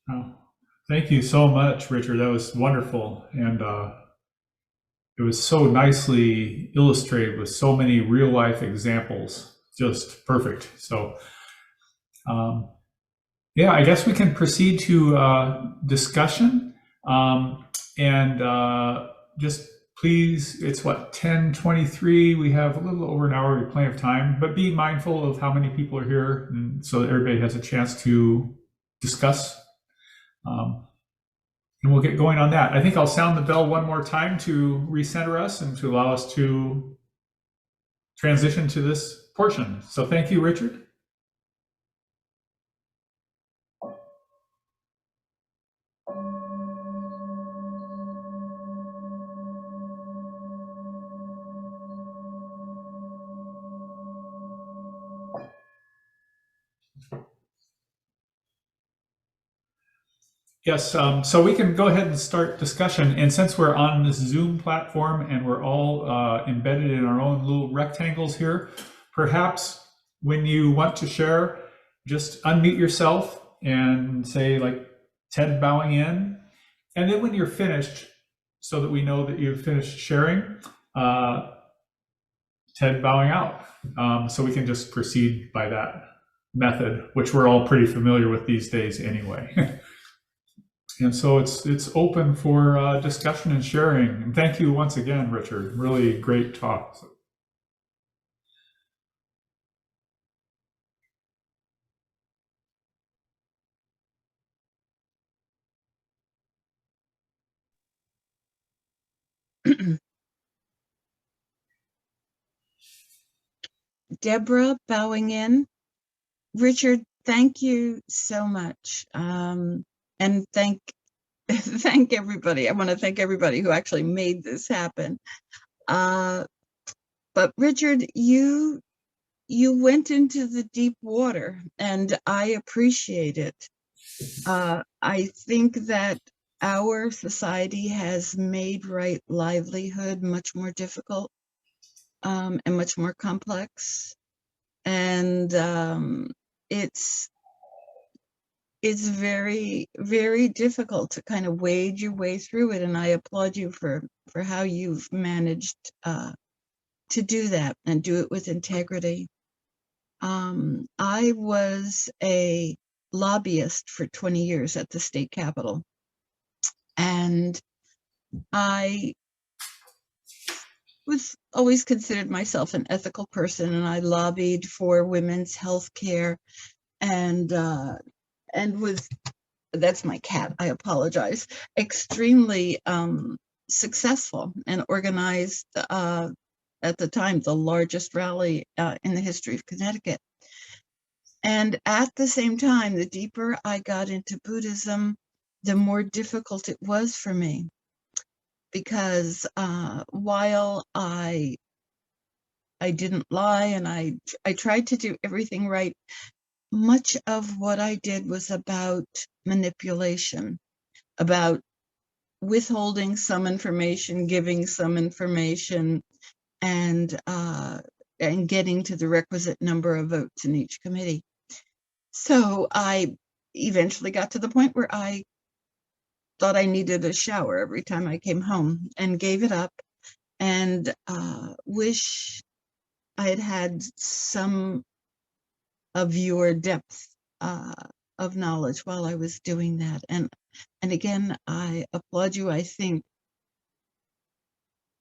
Oh, thank you so much, Richard. That was wonderful. And it was so nicely illustrated with so many real life examples. Just perfect. So, um, yeah, I guess we can proceed to discussion. Um, and just please, it's what, 10:23. We have a little over an hour, we have plenty of time, but be mindful of how many people are here and so that everybody has a chance to discuss. Um, and we'll get going on that. I think I'll sound the bell one more time to recenter us and to allow us to transition to this portion. So thank you, Richard. Yes, so we can go ahead and start discussion. And since we're on this Zoom platform and we're all embedded in our own little rectangles here, perhaps when you want to share, just unmute yourself and say, like, Ted bowing in. And then when you're finished, so that we know that you've finished sharing, uh, Ted bowing out. So we can just proceed by that method, which we're all pretty familiar with these days anyway. And so it's open for discussion and sharing. And thank you once again, Richard. Really great talk. Deborah bowing in. Richard, thank you so much. And thank everybody. I want to thank everybody who actually made this happen. But Richard, you went into the deep water, and I appreciate it. I think that our society has made livelihood much more difficult and much more complex. And it's very, very difficult to kind of wade your way through it. And I applaud you for how you've managed to do that and do it with integrity. I was a lobbyist for 20 years at the state capitol, and I was always considered myself an ethical person, and I lobbied for women's health care and was, that's my cat, I apologize, extremely successful and organized at the time the largest rally in the history of Connecticut. And at the same time, the deeper I got into Buddhism, the more difficult it was for me, because while I didn't lie and I tried to do everything right, much of what I did was about manipulation, about withholding some information, giving some information, and getting to the requisite number of votes in each committee. So I eventually got to the point where I thought I needed a shower every time I came home, and gave it up, and wish I had had some of your depth of knowledge while I was doing that. And again, I applaud you. I think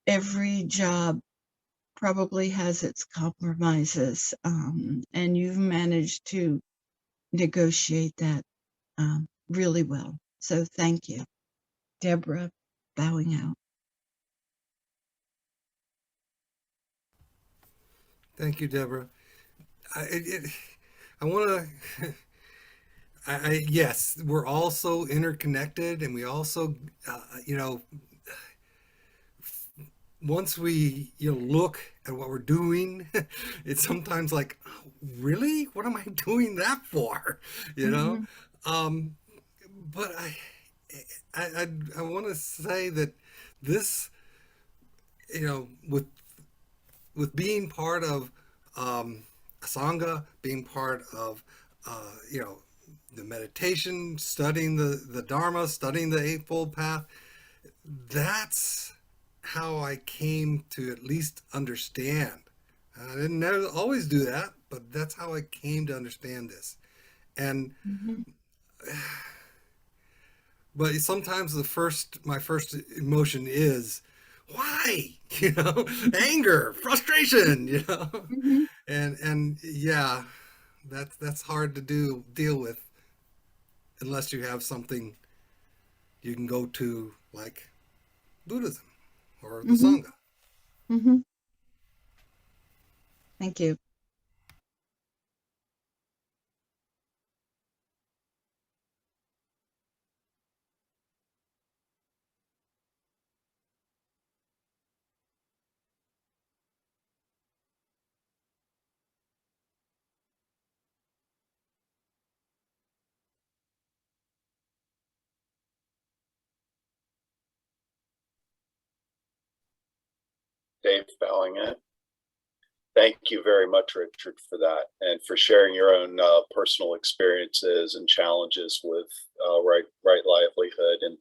every job probably has its compromises, and you've managed to negotiate that really well. So thank you. Deborah, bowing out. Thank you, Deborah. I want to. Yes, we're all so interconnected, and we also, you know, once we look at what we're doing, it's sometimes like, oh, really, what am I doing that for? You know, Mm-hmm. um, but I want to say that this, with being part of a sangha, being part of, you know, the meditation, studying the Dharma, studying the Eightfold Path, that's how I came to at least understand. I didn't never always do that, but that's how I came to understand this. And Mhm. but sometimes my first emotion is why, you know, anger, frustration, you know, Mhm. and yeah, that's hard to deal with unless you have something you can go to like Buddhism or the Mhm. Sangha. Mhm. Thank you. Dave bowing in. Thank you very much, Richard, for that and for sharing your own personal experiences and challenges with right livelihood. And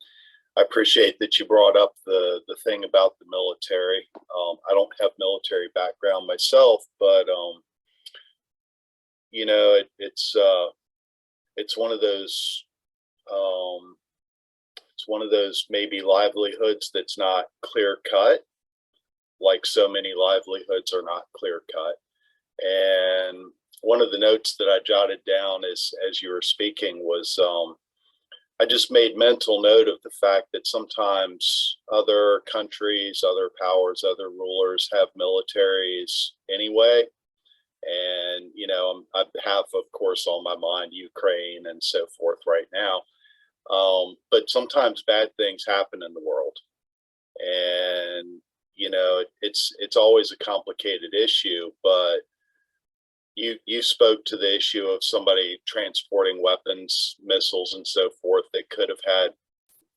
I appreciate that you brought up the thing about the military. I don't have military background myself, but you know, it's one of those um, it's one of those maybe livelihoods that's not clear cut, like so many livelihoods are not clear cut. And one of the notes that I jotted down as you were speaking was I just made mental note of the fact that sometimes other countries, other powers, other rulers have militaries anyway. And, you know, I have, of course, on my mind Ukraine and so forth right now. But sometimes bad things happen in the world. And, you know, it's always a complicated issue, but you spoke to the issue of somebody transporting weapons, missiles, and so forth that could have had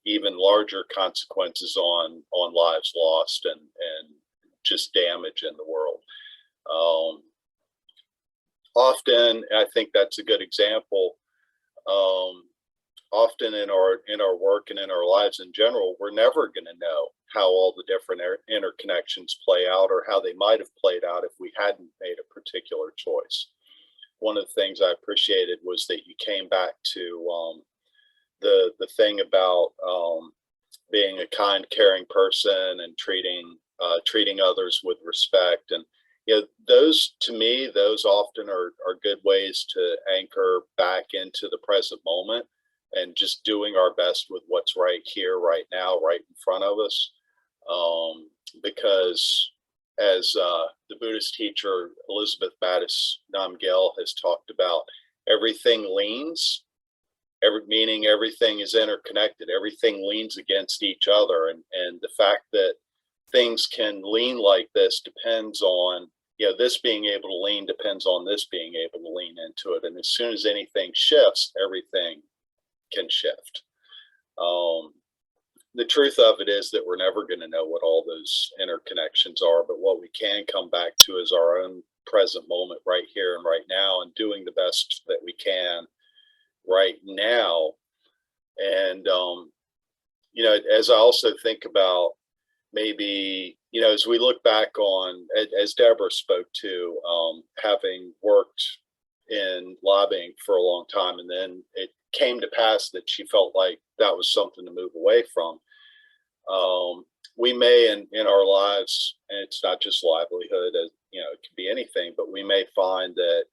even larger consequences on lives lost and just damage in the world. Um, Often, I think that's a good example. Um, Often in our work and in our lives in general, we're never going to know how all the different interconnections play out or how they might have played out if we hadn't made a particular choice. One of the things I appreciated was that you came back to the thing about being a kind, caring person and treating others with respect. And you know, those to me, those often are good ways to anchor back into the present moment and just doing our best with what's right here, right now, right in front of us. Because as the Buddhist teacher Elizabeth Battis Namgyel has talked about, everything leans, meaning everything is interconnected. Everything leans against each other, and the fact that things can lean like this depends on, you know, this being able to lean depends on this being able to lean into it. And as soon as anything shifts, everything can shift. Um, the truth of it is that we're never going to know what all those interconnections are, but what we can come back to is our own present moment right here and right now, and doing the best that we can right now. And you know, as I also think about maybe, you know, as we look back on, as Deborah spoke to, having worked in lobbying for a long time, and then it came to pass that she felt like that was something to move away from. We may in our lives, and it's not just livelihood, as you know, it could be anything, but we may find that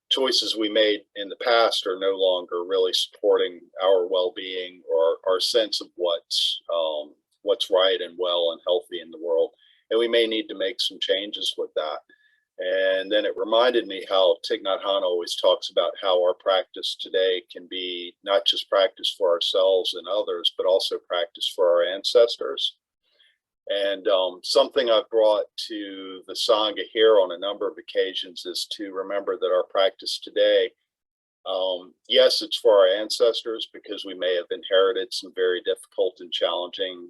choices we made in the past are no longer really supporting our well-being or our sense of what's right and well and healthy in the world, and we may need to make some changes with that. And then it reminded me how Thich Nhat Hanh always talks about how our practice today can be not just practice for ourselves and others, but also practice for our ancestors. And something I've brought to the Sangha here on a number of occasions is to remember that our practice today, yes, it's for our ancestors because we may have inherited some very difficult and challenging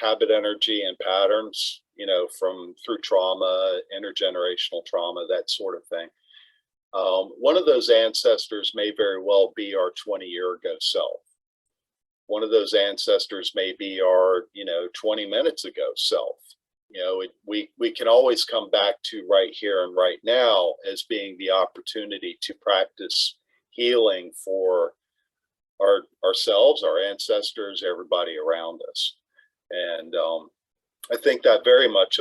habit energy and patterns, you know, from through trauma, intergenerational trauma, that sort of thing. One of those ancestors may very well be our 20-year ago self. One of those ancestors may be our, 20 minutes ago self. We can always come back to right here and right now as being the opportunity to practice healing for ourselves, our ancestors, everybody around us. And I think that very much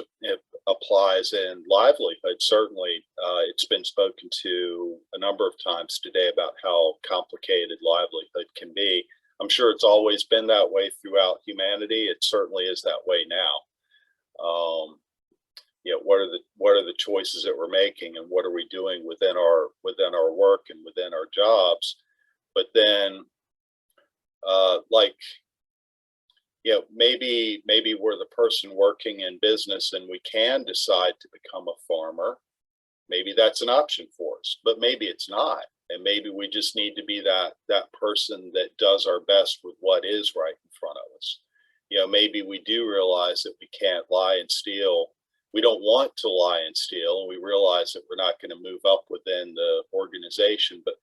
applies in livelihood. Certainly, it's been spoken to a number of times today about how complicated livelihood can be. I'm sure it's always been that way throughout humanity. It certainly is that way now. What are the choices that we're making, and what are we doing within our work and within our jobs? But then, maybe we're the person working in business and we can decide to become a farmer. Maybe that's an option for us, but maybe it's not. And maybe we just need to be that person that does our best with what is right in front of us. Maybe we do realize that we can't lie and steal. We don't want to lie and steal, and we realize that we're not going to move up within the organization, but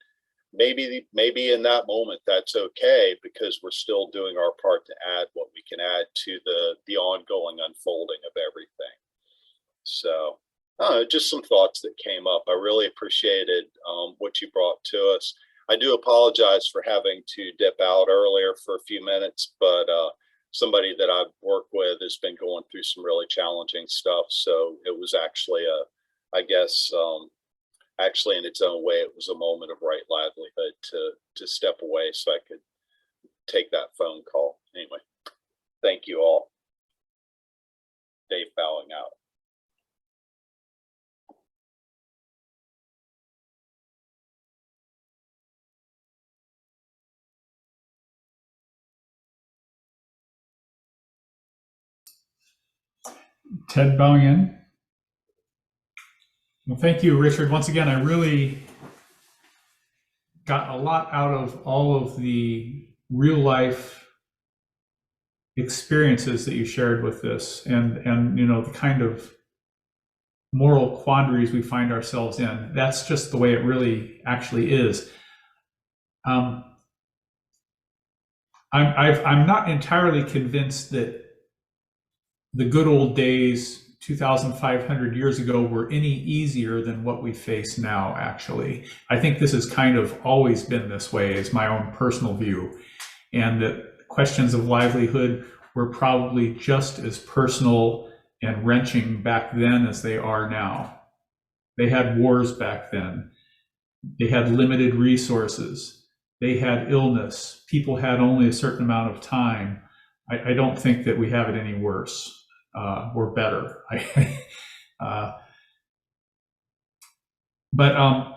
maybe in that moment that's okay, because we're still doing our part to add what we can add to the ongoing unfolding of everything. So just some thoughts that came up. I really appreciated what you brought to us. I do apologize for having to dip out earlier for a few minutes, but somebody that I've worked with has been going through some really challenging stuff. So it was actually actually in its own way, it was a moment of right livelihood to step away so I could take that phone call. Anyway, thank you all. Dave bowing out. Ted bowing in. Well, thank you, Richard. Once again, I really got a lot out of all of the real life experiences that you shared with this, and the kind of moral quandaries we find ourselves in. That's just the way it really actually is. I'm not entirely convinced that the good old days 2,500 years ago were any easier than what we face now, actually. I think this has kind of always been this way, is my own personal view. And that questions of livelihood were probably just as personal and wrenching back then as they are now. They had wars back then. They had limited resources. They had illness. People had only a certain amount of time. I don't think that we have it any worse. Or better. But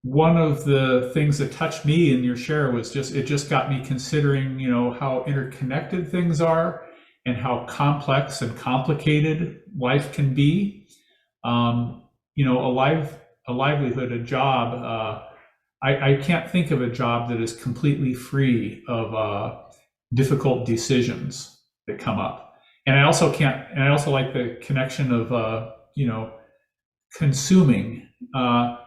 one of the things that touched me in your share was it just got me considering, how interconnected things are and how complex and complicated life can be. A livelihood, a job. I can't think of a job that is completely free of difficult decisions that come up. And I also like the connection of, consuming. I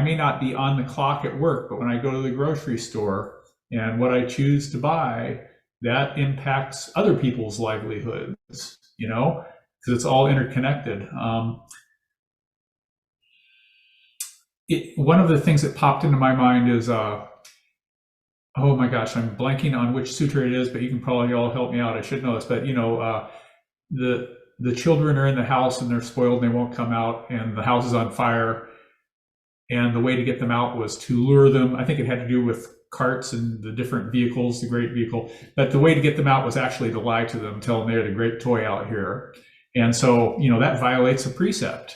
may not be on the clock at work, but when I go to the grocery store and what I choose to buy, that impacts other people's livelihoods, because it's all interconnected. One of the things that popped into my mind is, oh my gosh, I'm blanking on which sutra it is, but you can probably all help me out. I should know this, but the children are in the house and they're spoiled and they won't come out, and the house is on fire. And the way to get them out was to lure them. I think it had to do with carts and the different vehicles, the great vehicle. But the way to get them out was actually to lie to them, tell them they had a great toy out here. And so, that violates a precept,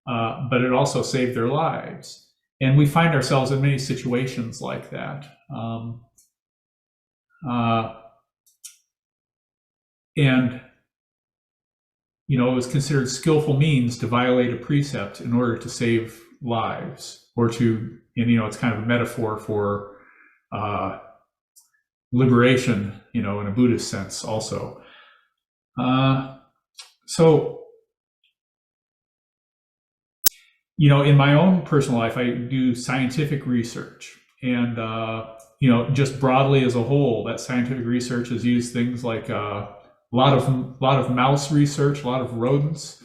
but it also saved their lives. And we find ourselves in many situations like that. It was considered skillful means to violate a precept in order to save lives, or to, it's kind of a metaphor for liberation, in a Buddhist sense also. So in my own personal life, I do scientific research, and just broadly as a whole, that scientific research has used things like a lot of mouse research, a lot of rodents,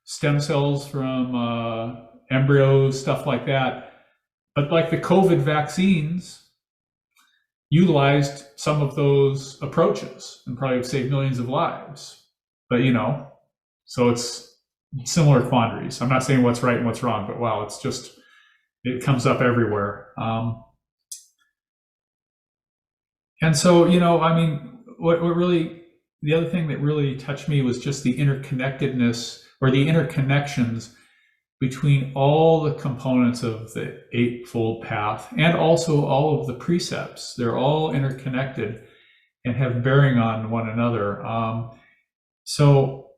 stem cells from embryos, stuff like that. But like the COVID vaccines, utilized some of those approaches and probably have saved millions of lives. But so it's similar quandaries. I'm not saying what's right and what's wrong, but wow, it comes up everywhere. And so, I mean, what really, the other thing that really touched me was just the interconnectedness or the interconnections between all the components of the Eightfold Path and also all of the precepts. They're all interconnected and have bearing on one another. So,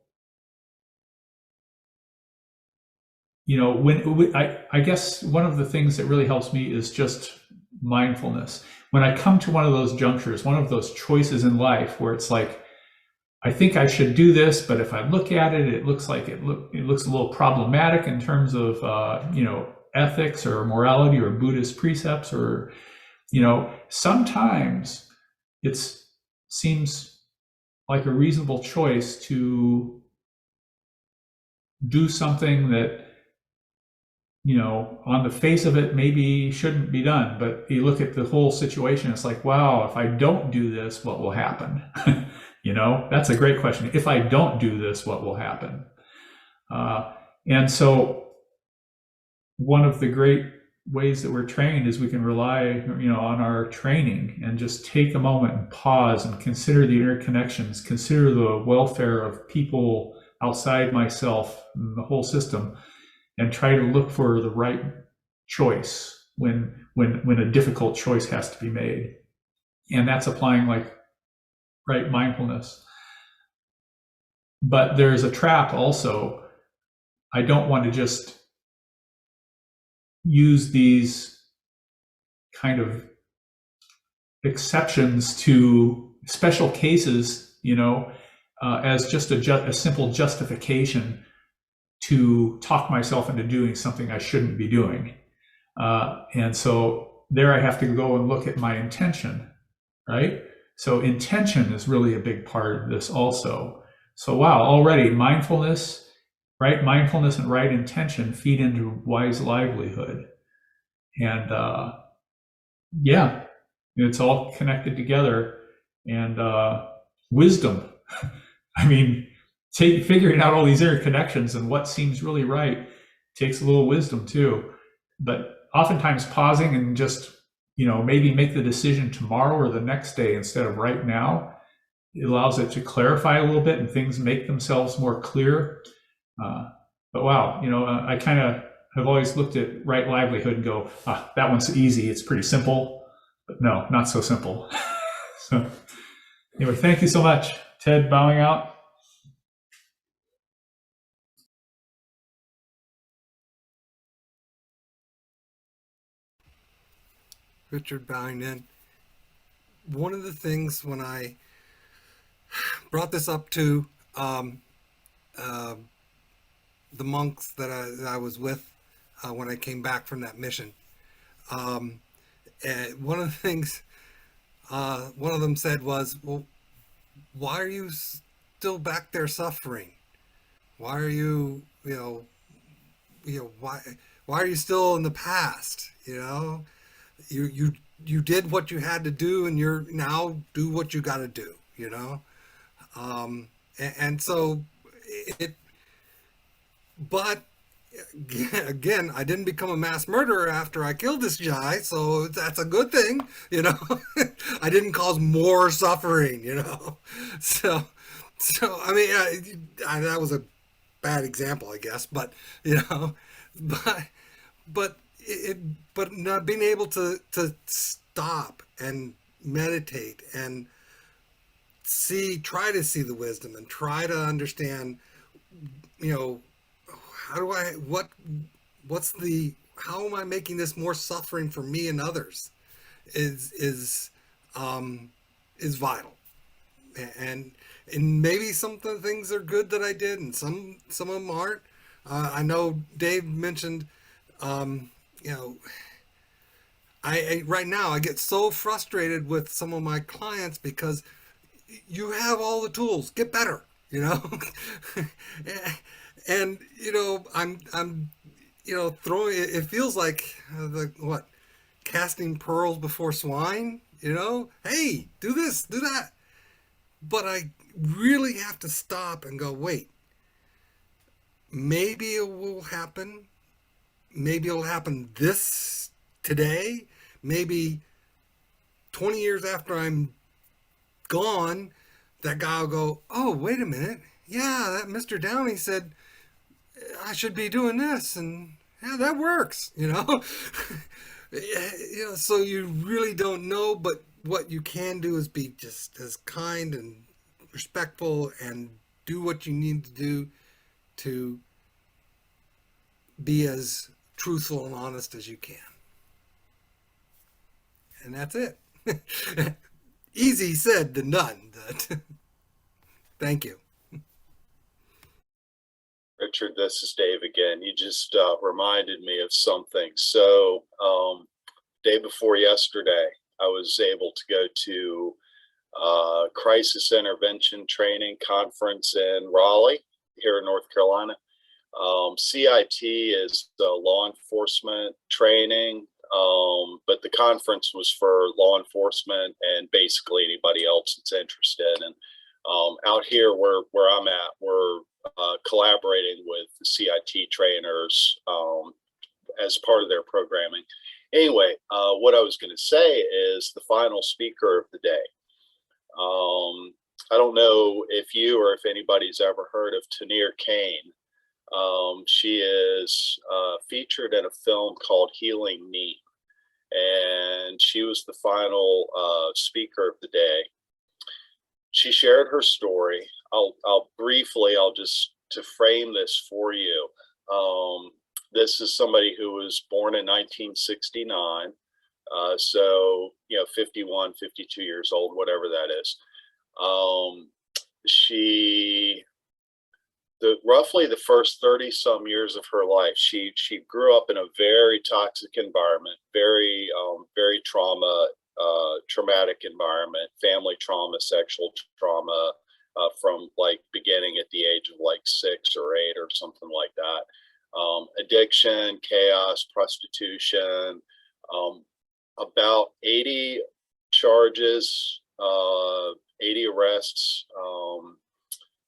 I guess one of the things that really helps me is just mindfulness. When I come to one of those junctures, one of those choices in life where it's like, I think I should do this, but if I look at it, it looks like it looks a little problematic in terms of ethics or morality or Buddhist precepts, or sometimes it seems like a reasonable choice to do something that on the face of it maybe shouldn't be done, but you look at the whole situation, it's like, wow, if I don't do this, what will happen? That's a great question. If I don't do this, what will happen? And so one of the great ways that we're trained is we can rely, on our training and just take a moment and pause and consider the interconnections, consider the welfare of people outside myself and the whole system, and try to look for the right choice when a difficult choice has to be made. And that's applying right mindfulness. But there's a trap also. I don't want to just use these kind of exceptions to special cases, as just a simple justification to talk myself into doing something I shouldn't be doing. And so there I have to go and look at my intention, right? So intention is really a big part of this also. So wow, already mindfulness, right? Mindfulness and right intention feed into wise livelihood. And yeah, it's all connected together. And wisdom, I mean, figuring out all these interconnections and what seems really right takes a little wisdom too. But oftentimes pausing and just maybe make the decision tomorrow or the next day instead of right now, it allows it to clarify a little bit and things make themselves more clear. But wow, I kind of have always looked at right livelihood and go, that one's easy. It's pretty simple. But no, not so simple. So anyway, thank you so much. Ted, bowing out. Richard bowing in. One of the things when I brought this up to the monks that I was with when I came back from that mission, and one of the things one of them said was, well, why are you still back there suffering? Why are you, why are you still in the past? You did what you had to do, and you're now do what you got to do. And so but again, I didn't become a mass murderer after I killed this guy, so that's a good thing. I didn't cause more suffering. So I mean, that was a bad example, I guess, but but not being able to stop and meditate and try to see the wisdom and try to understand, how am I making this more suffering for me and others is vital. And maybe some of the things are good that I did, and some of them aren't. I know Dave mentioned You know, I right now I get so frustrated with some of my clients because you have all the tools, get better, you know. And you know, I'm you know, throwing it feels like the what, casting pearls before swine, you know. Hey, do this, do that. But I really have to stop and go, wait, maybe it will happen. Maybe it'll happen this today. Maybe 20 years after I'm gone, that guy will go, oh, wait a minute. Yeah, that Mr. Downey said I should be doing this. And yeah, that works, you know? You know, so you really don't know, but what you can do is be just as kind and respectful and do what you need to do to be as truthful and honest as you can. And that's it. Easy said than done. Thank you. Richard, this is Dave again. You just reminded me of something. So, day before yesterday, I was able to go to crisis intervention training conference in Raleigh, here in North Carolina. CIT is the law enforcement training, but the conference was for law enforcement and basically anybody else that's interested. And out here where I'm at, we're collaborating with the CIT trainers as part of their programming. Anyway, what I was going to say is the final speaker of the day. I don't know if you or if anybody's ever heard of Tanier Kane. She is featured in a film called Healing NEP, and she was the final speaker of the day. She shared her story. I'll briefly, just to frame this for you. This is somebody who was born in 1969. So, you know, 51, 52 years old, whatever that is. Roughly the first 30 some years of her life, she grew up in a very toxic environment, very traumatic environment, family trauma, sexual trauma, from like beginning at the age of like 6 or 8 or something like that. Addiction, chaos, prostitution, about 80 charges, 80 arrests,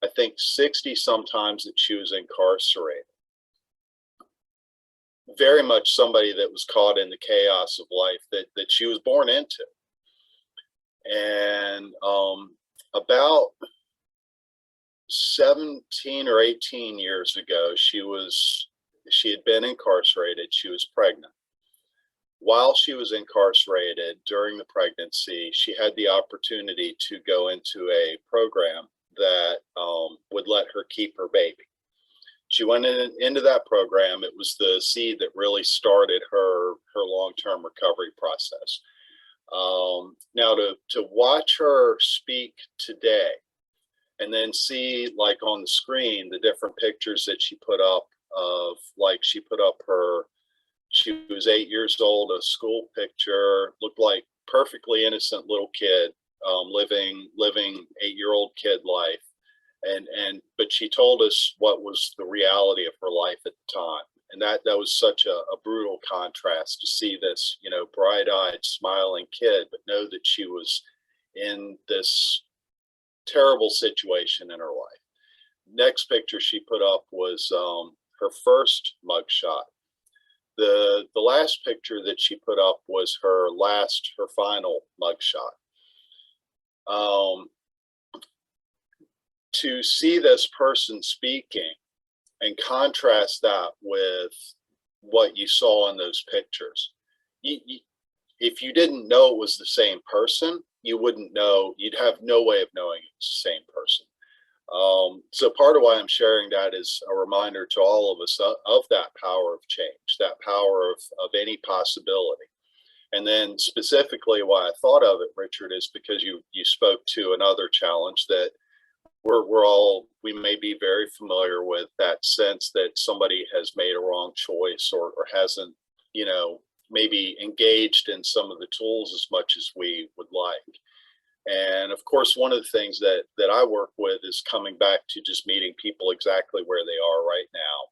I think 60 sometimes that she was incarcerated. Very much somebody that was caught in the chaos of life that she was born into. And about 17 or 18 years ago, she had been incarcerated. She was pregnant. While she was incarcerated during the pregnancy, she had the opportunity to go into a program that would let her keep her baby. She went into that program. It was the seed that really started her long-term recovery process. Now to watch her speak today and then see, like on the screen, the different pictures that she put up of, like, she was 8 years old, a school picture, looked like perfectly innocent little kid, living 8-year-old kid life. But she told us what was the reality of her life at the time. And that was such a brutal contrast to see this, you know, bright-eyed, smiling kid, but know that she was in this terrible situation in her life. Next picture she put up was her first mugshot. The last picture that she put up was her final mugshot. To see this person speaking and contrast that with what you saw in those pictures, if you didn't know it was the same person, you wouldn't know, you'd have no way of knowing it was the same person. So part of why I'm sharing that is a reminder to all of us of that power of change, that power of any possibility. And then specifically why I thought of it, Richard, is because you spoke to another challenge that we may be very familiar with that sense that somebody has made a wrong choice or hasn't, you know, maybe engaged in some of the tools as much as we would like. And of course, one of the things that I work with is coming back to just meeting people exactly where they are right now,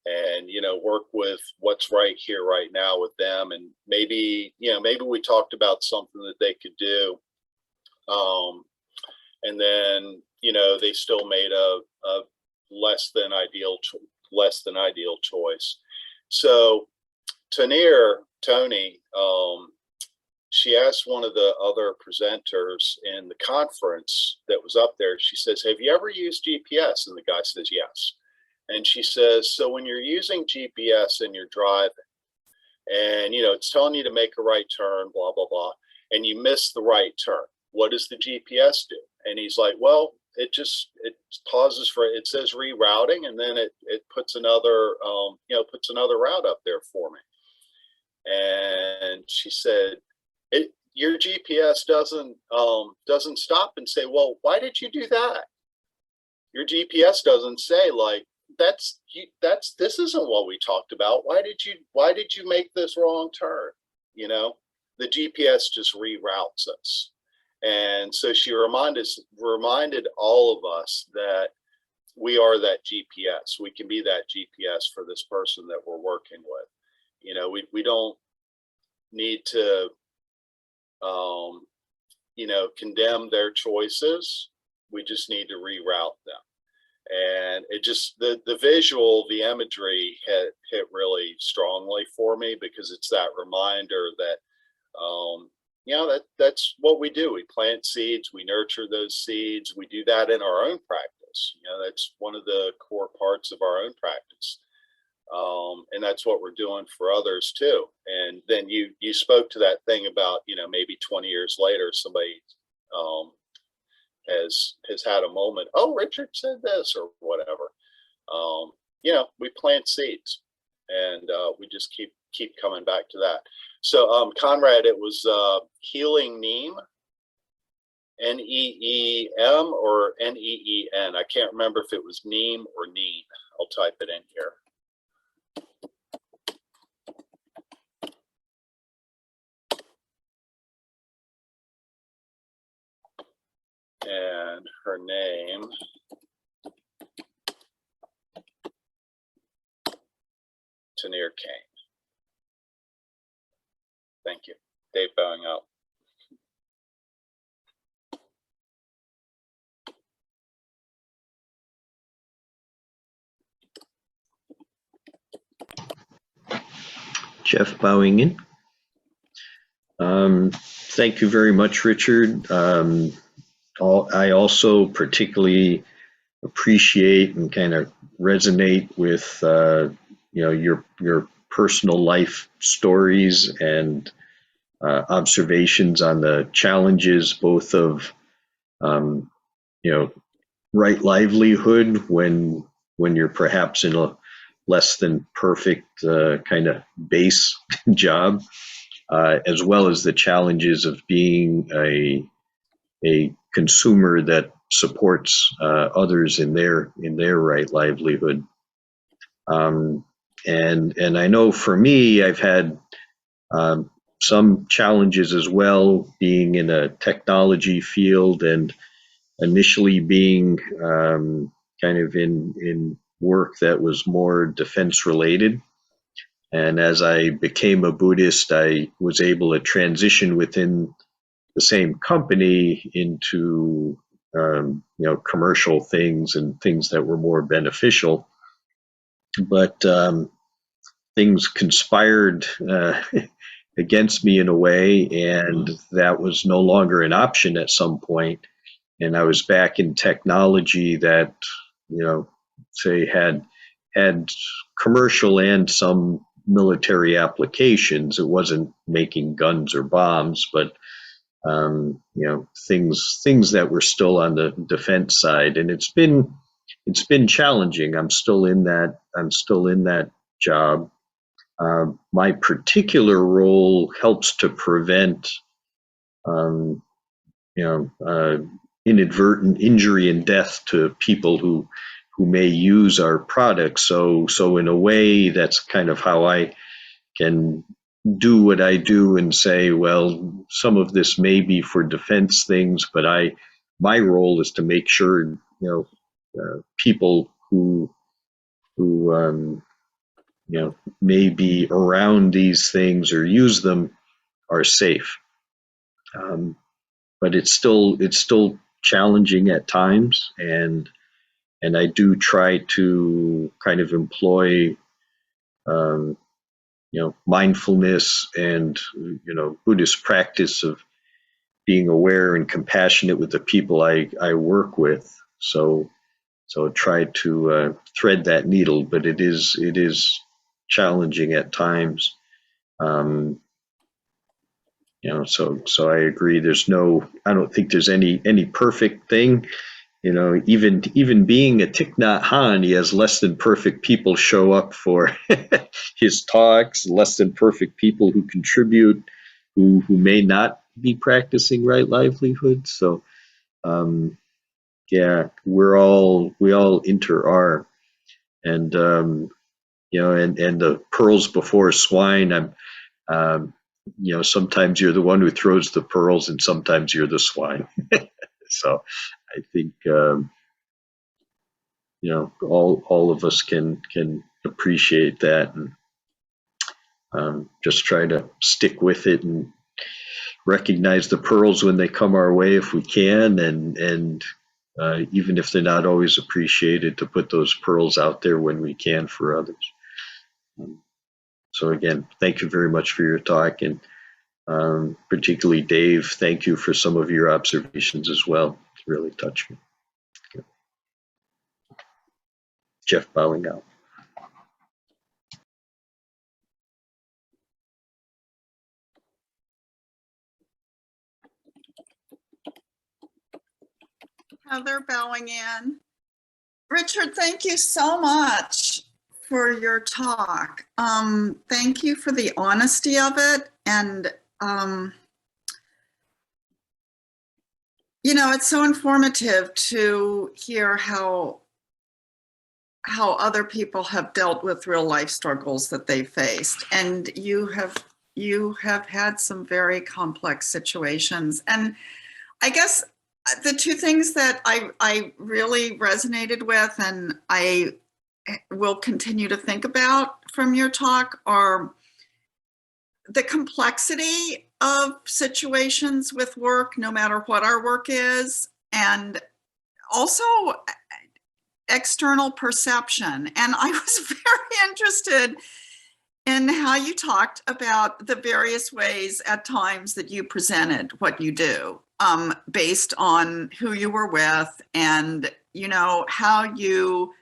and, you know, work with what's right here, right now with them. And maybe, you know, maybe we talked about something that they could do. And then, you know, they still made a less than ideal choice. So Tony, she asked one of the other presenters in the conference that was up there, she says, have you ever used GPS? And the guy says, yes. And she says, so when you're using GPS and you're driving and, you know, it's telling you to make a right turn, blah, blah, blah, and you miss the right turn, what does the GPS do? And he's like, well, it pauses for, it says rerouting, and then it puts another, puts another route up there for me. And she said, your GPS doesn't stop and say, well, why did you do that? Your GPS doesn't say, like, this isn't what we talked about. Why did you make this wrong turn? You know, the GPS just reroutes us. And so she reminded all of us that we are that GPS. We can be that GPS for this person that we're working with. You know, we don't need to, condemn their choices. We just need to reroute them. And it just, the visual, the imagery hit really strongly for me, because it's that reminder that, that's what we do. We plant seeds, we nurture those seeds. We do that in our own practice. You know, that's one of the core parts of our own practice. And that's what we're doing for others too. And then you spoke to that thing about, you know, maybe 20 years later, somebody has had a moment, oh, Richard said this or whatever. We plant seeds, and we just keep coming back to that. So Conrad, it was Healing Neem, NEEM or NEEN. I can't remember if it was Neem or Neen. I'll type it in here. And her name, Tanir Kane. Thank you. Dave bowing out. Jeff bowing in. Thank you very much, Richard. I also particularly appreciate and kind of resonate with your personal life stories and observations on the challenges both of right livelihood when you're perhaps in a less than perfect kind of base job, as well as the challenges of being a consumer that supports others in their right livelihood. And I know for me, I've had some challenges as well, being in a technology field and initially being kind of in work that was more defense related. And as I became a Buddhist, I was able to transition within the same company into commercial things and things that were more beneficial. But things conspired against me in a way, and that was no longer an option at some point. And I was back in technology that, say had commercial and some military applications. It wasn't making guns or bombs, but things that were still on the defense side. And it's been challenging. I'm still in that job. My particular role helps to prevent inadvertent injury and death to people who may use our products. So in a way, that's kind of how I can do what I do and say, well, some of this may be for defense things, but my role is to make sure, people who may be around these things or use them are safe. But it's still challenging at times, and I do try to kind of employ mindfulness and Buddhist practice of being aware and compassionate with the people I work with. So try to thread that needle, but it is challenging at times. So I agree. I don't think there's any perfect thing. Even being a Thich Nhat Hanh, he has less than perfect people show up for his talks, less than perfect people who contribute, who may not be practicing right livelihood. So, yeah, we all inter-are, and and the pearls before swine. Sometimes you're the one who throws the pearls, and sometimes you're the swine. So, I think all of us can appreciate that, and just try to stick with it and recognize the pearls when they come our way if we can, and even if they're not always appreciated, to put those pearls out there when we can for others. So again, thank you very much for your talk, and particularly Dave, thank you for some of your observations as well. It really touched me. Jeff bowing out. Heather bowing in. Richard, thank you so much for your talk. Thank you for the honesty of it. And, it's so informative to hear how other people have dealt with real life struggles that they faced. And you have had some very complex situations. And I guess the two things that I really resonated with, and I will continue to think about from your talk, are the complexity of situations with work, no matter what our work is, and also external perception. And I was very interested in how you talked about the various ways at times that you presented what you do, based on who you were with and, how you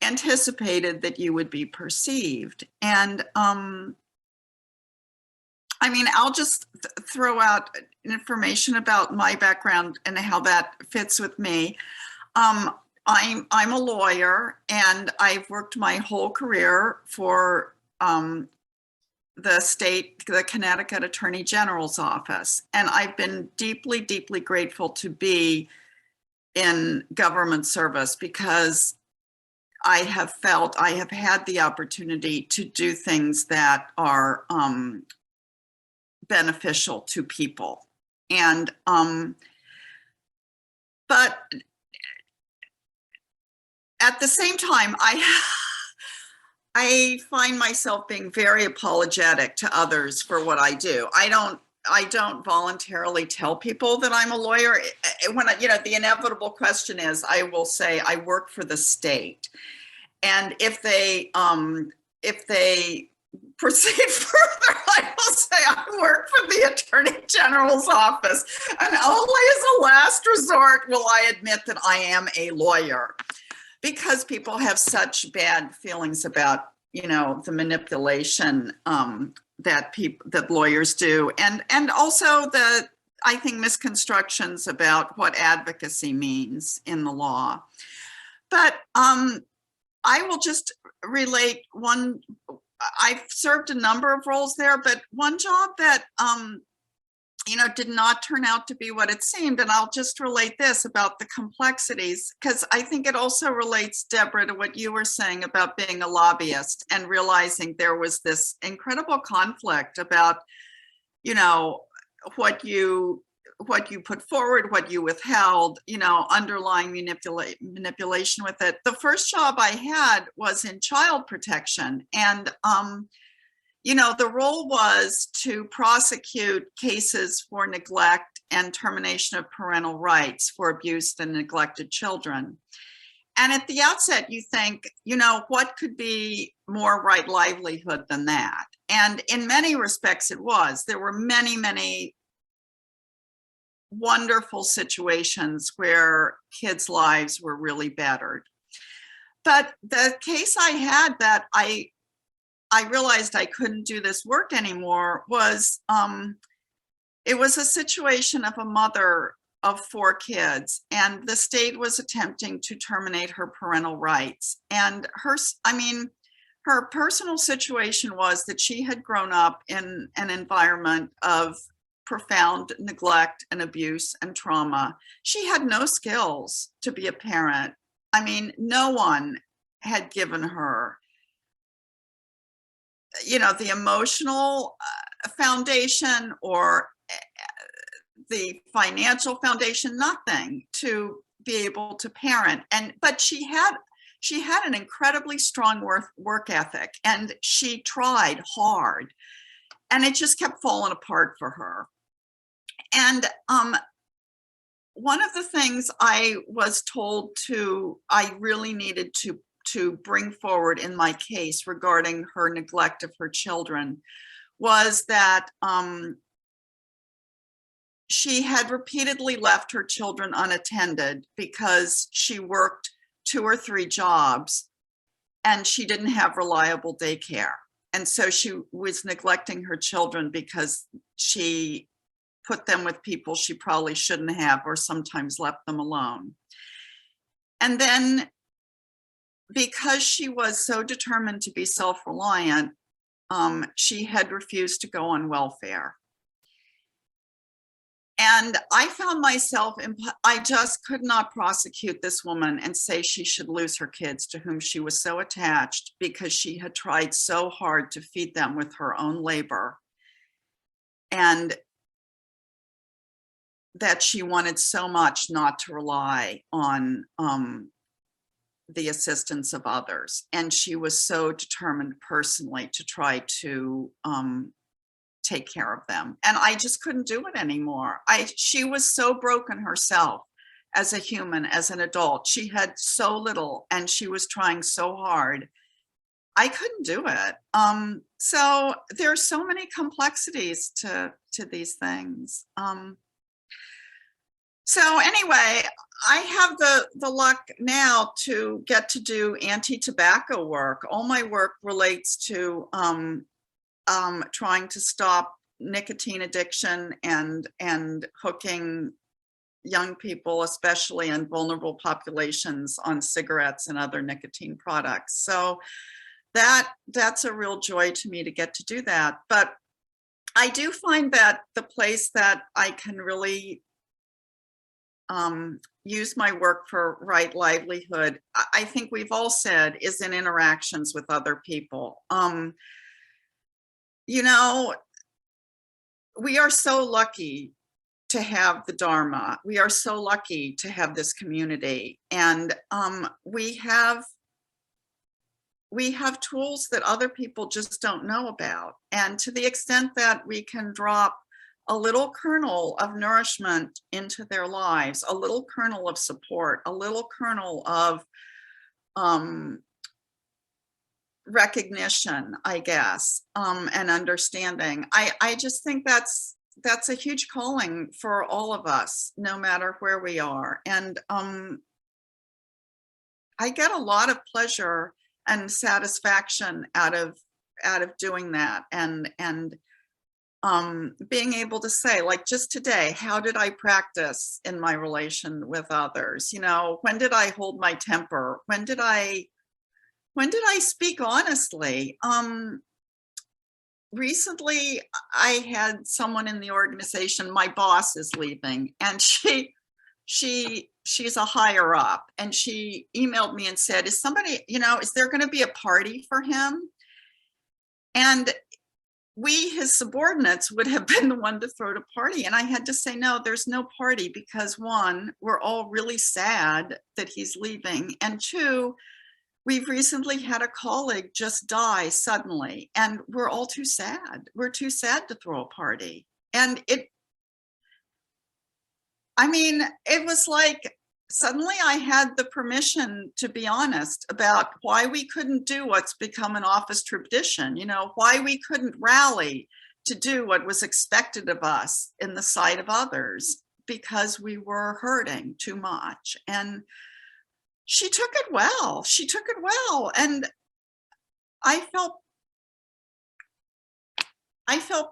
anticipated that you would be perceived. And I'll just throw out information about my background and how that fits with me. I'm a lawyer, and I've worked my whole career for the Connecticut Attorney General's office. And I've been deeply, deeply grateful to be in government service, because I have felt I have had the opportunity to do things that are beneficial to people. And, but at the same time, I find myself being very apologetic to others for what I do. I don't voluntarily tell people that I'm a lawyer. When the inevitable question is, I will say I work for the state. And if they proceed further, I will say I work for the Attorney General's office. And only as a last resort will I admit that I am a lawyer, because people have such bad feelings about, the manipulation that lawyers do, and also I think misconstructions about what advocacy means in the law. But I will just relate one. I've served a number of roles there, but one job that did not turn out to be what it seemed. And I'll just relate this about the complexities, because I think it also relates, Deborah, to what you were saying about being a lobbyist and realizing there was this incredible conflict about, what you put forward, what you withheld, underlying manipulation with it. The first job I had was in child protection. And, the role was to prosecute cases for neglect and termination of parental rights for abused and neglected children. And at the outset, you think, what could be more right livelihood than that? And in many respects, it was. There were many, many wonderful situations where kids' lives were really battered. But the case I had that I realized I couldn't do this work anymore was, it was a situation of a mother of 4 kids, and the state was attempting to terminate her parental rights. And her personal situation was that she had grown up in an environment of profound neglect and abuse and trauma. She had no skills to be a parent. No one had given her the emotional foundation or the financial foundation, nothing to be able to parent. But she had an incredibly strong work ethic, and she tried hard, and it just kept falling apart for her. And one of the things I was told I really needed to bring forward in my case regarding her neglect of her children was that she had repeatedly left her children unattended because she worked 2 or 3 jobs and she didn't have reliable daycare. And so she was neglecting her children because she put them with people she probably shouldn't have, or sometimes left them alone. And then, because she was so determined to be self-reliant, she had refused to go on welfare. And I found myself, I just could not prosecute this woman and say she should lose her kids to whom she was so attached, because she had tried so hard to feed them with her own labor, and that she wanted so much not to rely on the assistance of others. And she was so determined personally to try to take care of them. And I just couldn't do it anymore. She was so broken herself as a human, as an adult. She had so little and she was trying so hard. I couldn't do it. So there's so many complexities to these things. So anyway, I have the luck now to get to do anti-tobacco work. All my work relates to trying to stop nicotine addiction and hooking young people, especially in vulnerable populations, on cigarettes and other nicotine products. So that's a real joy to me to get to do that. But I do find that the place that I can really use my work for right livelihood, I think we've all said, is in interactions with other people. You know, we are so lucky to have the Dharma. We are so lucky to have this community, and we have tools that other people just don't know about. And to the extent that we can drop a little kernel of nourishment into their lives, a little kernel of support, a little kernel of recognition, I guess, and understanding. I just think that's a huge calling for all of us, no matter where we are. And I get a lot of pleasure and satisfaction out of doing that, and being able to say, like just today, how did I practice in my relation with others? You know, when did I hold my temper? When did I speak honestly? recently I had someone in the organization, my boss is leaving, and she's a higher up, and she emailed me and said, is somebody, is there going to be a party for him? And we, his subordinates, would have been the one to throw the party. And I had to say, no, there's no party, because one, we're all really sad that he's leaving. And two, we've recently had a colleague just die suddenly, and we're all too sad. We're too sad to throw a party. And it was like, suddenly I had the permission to be honest about why we couldn't do what's become an office tradition, why we couldn't rally to do what was expected of us in the sight of others, because we were hurting too much. And she took it well. And I felt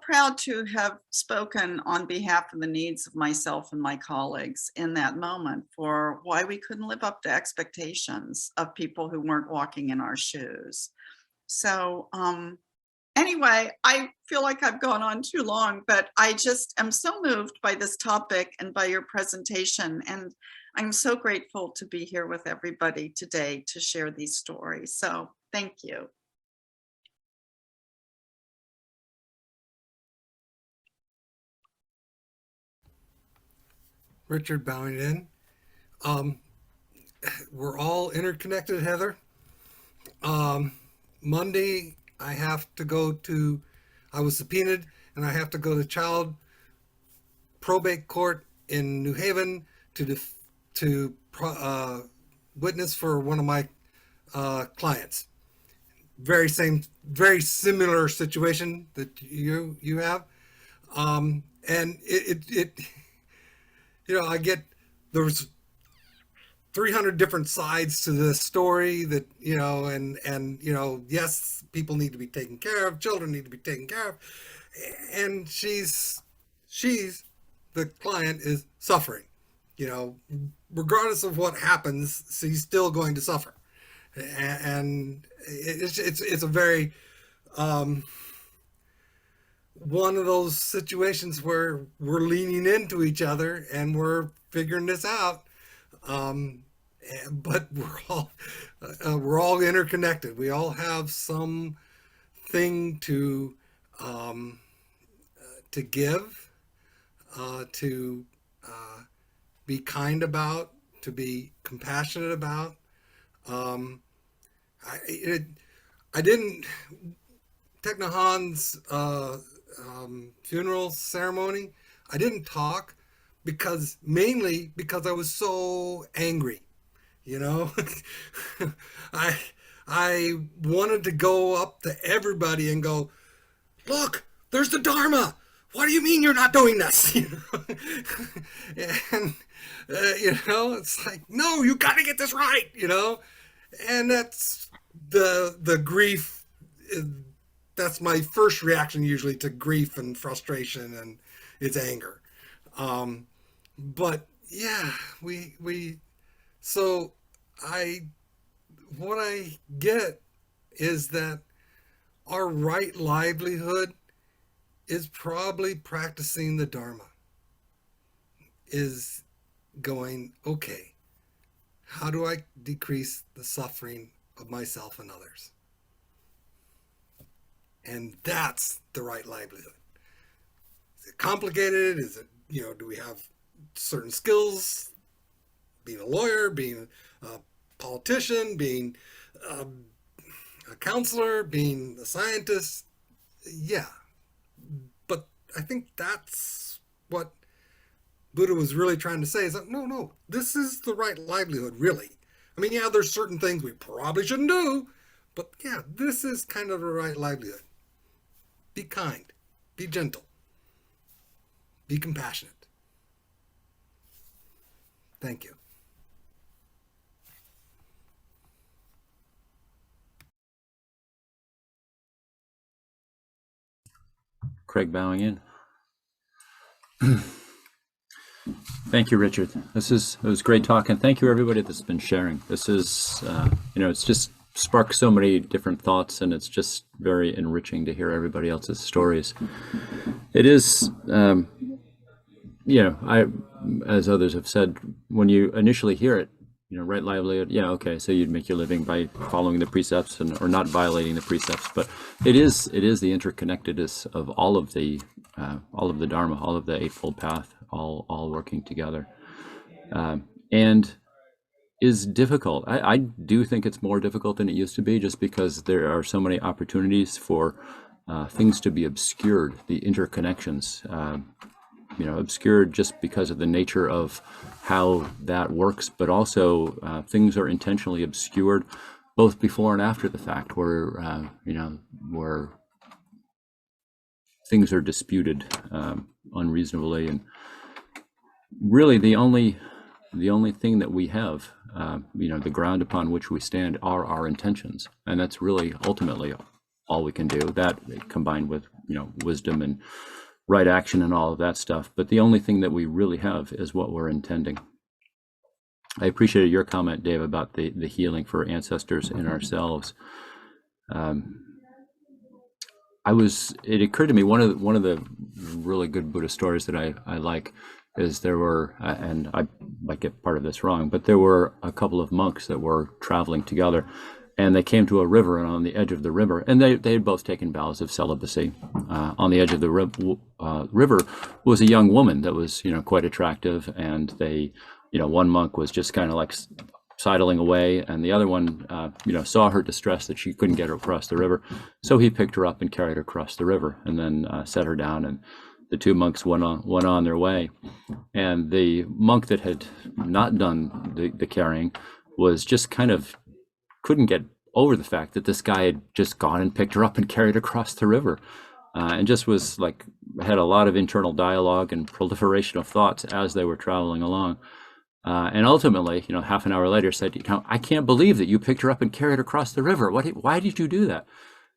proud to have spoken on behalf of the needs of myself and my colleagues in that moment for why we couldn't live up to expectations of people who weren't walking in our shoes. So anyway, I feel like I've gone on too long, but I just am so moved by this topic and by your presentation. And I'm so grateful to be here with everybody today to share these stories. So thank you. Richard bowing in. We're all interconnected, Heather. Monday, I was subpoenaed, and I have to go to child probate court in New Haven to witness for one of my clients. Very similar situation that you have, and it there's 300 different sides to this story that, yes, people need to be taken care of, children need to be taken care of. And she's, the client is suffering, regardless of what happens, she's still going to suffer. And it's a very, one of those situations where we're leaning into each other and we're figuring this out. But we're all interconnected. We all have some thing to give, to be kind about, to be compassionate about. I didn't Technohan's funeral ceremony. I didn't talk mainly because I was so angry, I wanted to go up to everybody and go, look, there's the Dharma. What do you mean you're not doing this? And, it's like, no, you got to get this right, and that's the grief. That's my first reaction usually to grief and frustration, and it's anger. But yeah, what I get is that our right livelihood is probably practicing the Dharma, is going, okay, how do I decrease the suffering of myself and others? And that's the right livelihood. Is it complicated? Is it, do we have certain skills? Being a lawyer, being a politician, being a counselor, being a scientist. Yeah. But I think that's what Buddha was really trying to say, is that no, this is the right livelihood, really. I mean, yeah, there's certain things we probably shouldn't do, but yeah, this is kind of the right livelihood. Be kind, be gentle, be compassionate. Thank you. Craig bowing in. Thank you, Richard. It was great talk, and thank you everybody that's been sharing. This is, it's just sparks so many different thoughts, and it's just very enriching to hear everybody else's stories. It is, as others have said, when you initially hear it, right, livelihood, yeah, okay, so you'd make your living by following the precepts or not violating the precepts, but it is the interconnectedness of all of the Dharma, all of the Eightfold Path, all working together, and is difficult. I do think it's more difficult than it used to be, just because there are so many opportunities for things to be obscured, the interconnections, obscured just because of the nature of how that works, but also things are intentionally obscured both before and after the fact, where things are disputed unreasonably, and really the only thing that we have, the ground upon which we stand, are our intentions, and that's really ultimately all we can do. That combined with wisdom and right action and all of that stuff, but the only thing that we really have is what we're intending. I appreciated your comment, Dave, about the healing for ancestors and ourselves. It occurred to me, one of the really good Buddhist stories that I like is there were, and I might get part of this wrong, but there were a couple of monks that were traveling together, and they came to a river, and on the edge of the river, and they had both taken vows of celibacy. On the edge of the river was a young woman that was, quite attractive, and they, one monk was just kind of like sidling away, and the other one, saw her distress that she couldn't get her across the river, so he picked her up and carried her across the river, and then set her down, and the two monks went on their way. And the monk that had not done the carrying was just kind of couldn't get over the fact that this guy had just gone and picked her up and carried across the river, and just was like, had a lot of internal dialogue and proliferation of thoughts as they were traveling along. And ultimately, half an hour later said, I can't believe that you picked her up and carried her across the river. Why did you do that?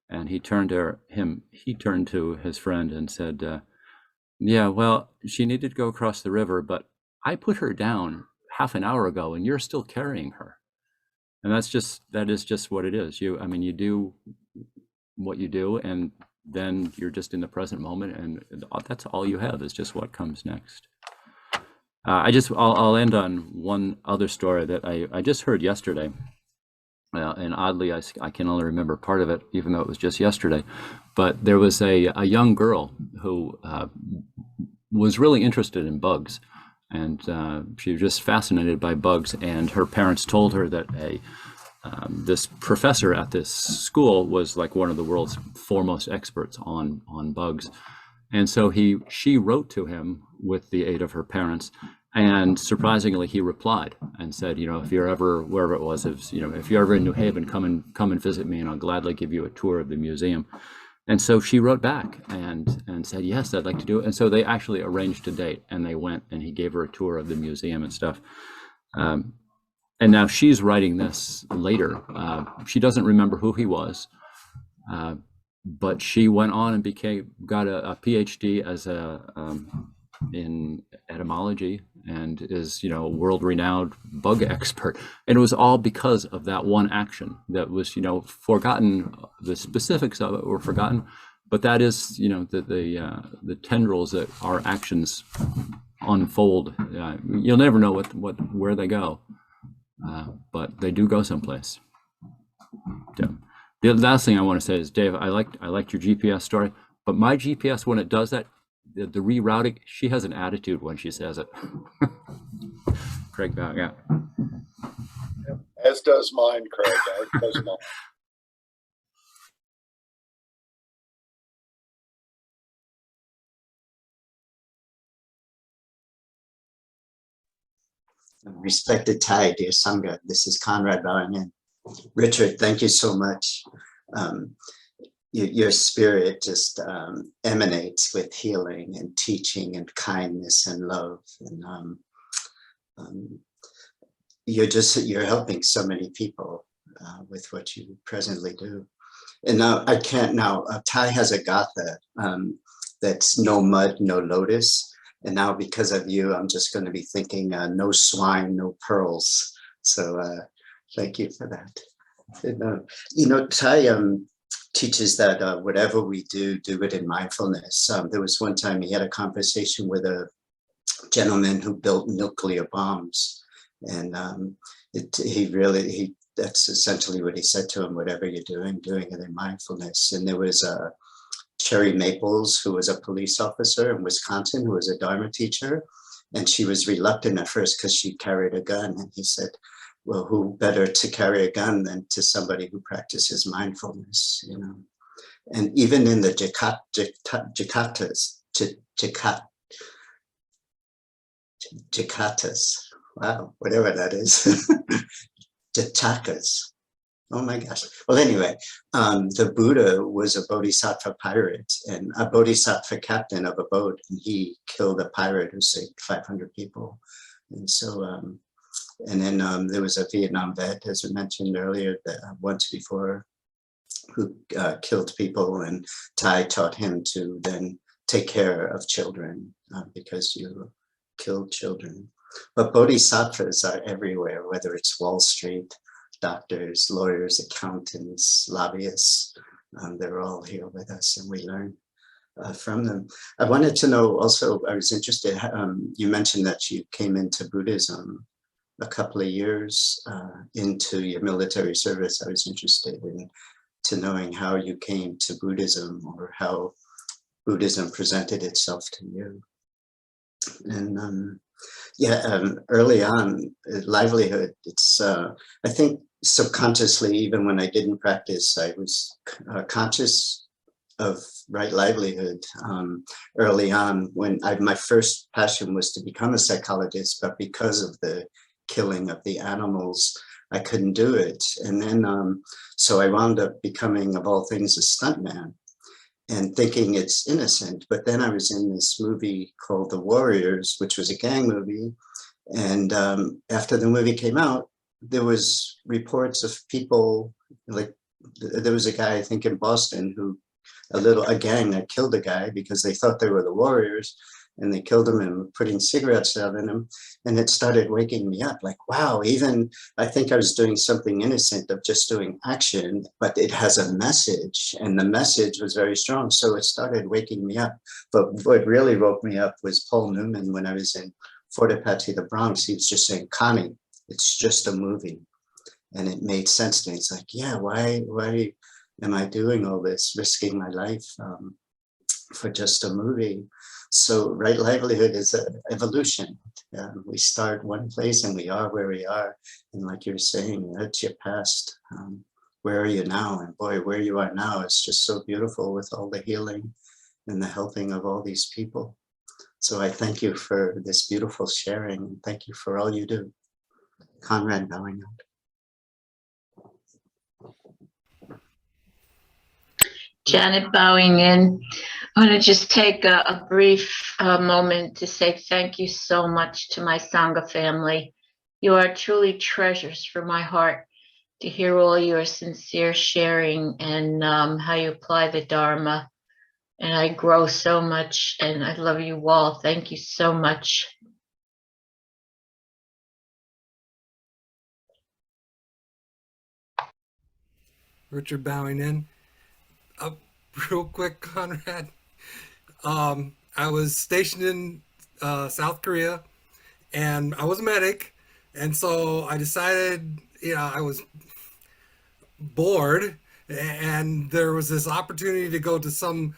And he turned to his friend and said, yeah, well, she needed to go across the river, but I put her down half an hour ago and you're still carrying her. And that is just what it is. You do what you do, and then you're just in the present moment, and that's all you have is just what comes next. I'll end on one other story that I just heard yesterday, and oddly I can only remember part of it, even though it was just yesterday. But there was a young girl who was really interested in bugs, and she was just fascinated by bugs. And her parents told her that this professor at this school was like one of the world's foremost experts on bugs. And so she wrote to him with the aid of her parents, and surprisingly he replied and said, if you're ever, wherever it was, if you're ever in New Haven, come and visit me, and I'll gladly give you a tour of the museum. And so she wrote back and said, yes, I'd like to do it. And so they actually arranged a date, and they went, and he gave her a tour of the museum and stuff. And now she's writing this later. She doesn't remember who he was, but she went on and got a PhD as in etymology, and is a world-renowned bug expert. And it was all because of that one action that was forgotten. The specifics of it were forgotten, but that is the tendrils that our actions unfold. You'll never know where they go, but they do go someplace. So, the last thing I want to say is, Dave, I liked your GPS story, but my GPS, when it does that, the rerouting, she has an attitude when she says it. Craig, yeah. As does mine, Craig. As does mine. Respected Thai, dear Sangha, this is Conrad bowing in. Richard, thank you so much. Your spirit just emanates with healing and teaching and kindness and love. And you're helping so many people with what you presently do. And now Thai has a gatha that's no mud, no lotus. And now because of you, I'm just going to be thinking no swine, no pearls. So thank you for that. Ty teaches that whatever we do it in mindfulness. There was one time he had a conversation with a gentleman who built nuclear bombs, and that's essentially what he said to him: whatever you're doing it in mindfulness. And there was Cherry Maples, who was a police officer in Wisconsin, who was a Dharma teacher, and she was reluctant at first because she carried a gun. And he said, well, who better to carry a gun than to somebody who practices mindfulness, And even in the Jatakas, wow, whatever that is, Jatakas. Oh my gosh. Well, anyway, the Buddha was a bodhisattva pirate and a bodhisattva captain of a boat, and he killed a pirate who saved 500 people. And so, and then there was a Vietnam vet, as I mentioned earlier, that once before, who killed people, and Thai taught him to then take care of children because you killed children. But bodhisattvas are everywhere, whether it's Wall Street, doctors, lawyers, accountants, lobbyists. They're all here with us, and we learn from them. I wanted to know also, I was interested, you mentioned that you came into Buddhism a couple of years into your military service. I was interested in knowing how you came to Buddhism, or how Buddhism presented itself to you. And early on, livelihood, it's, I think subconsciously, even when I didn't practice, I was conscious of right livelihood early on, when my first passion was to become a psychologist, but because of the killing of the animals, I couldn't do it. And then, so I wound up becoming, of all things, a stuntman, and thinking it's innocent. But then I was in this movie called The Warriors, which was a gang movie. And after the movie came out, there was reports of people, like there was a guy, I think in Boston, who a gang that killed a guy because they thought they were the Warriors, and they killed him and were putting cigarettes out in him. And it started waking me up, like, wow, even I think I was doing something innocent of just doing action, but it has a message, and the message was very strong. So it started waking me up. But what really woke me up was Paul Newman, when I was in Fort Apache, the Bronx. He was just saying, Connie, it's just a movie. And it made sense to me. It's like, yeah, why am I doing all this, risking my life for just a movie? So right livelihood is an evolution. We start one place and we are where we are. And like you're saying, that's your past. Where are you now? And boy, where you are now is just so beautiful, with all the healing and the helping of all these people. So I thank you for this beautiful sharing, and thank you for all you do. Conrad bowing out. Janet bowing in. I want to just take a brief moment to say thank you so much to my Sangha family. You are truly treasures for my heart, to hear all your sincere sharing and how you apply the Dharma. And I grow so much, and I love you all. Thank you so much. Richard bowing in. Real quick, Conrad. I was stationed in South Korea, and I was a medic, and so I decided, I was bored, and there was this opportunity to go to some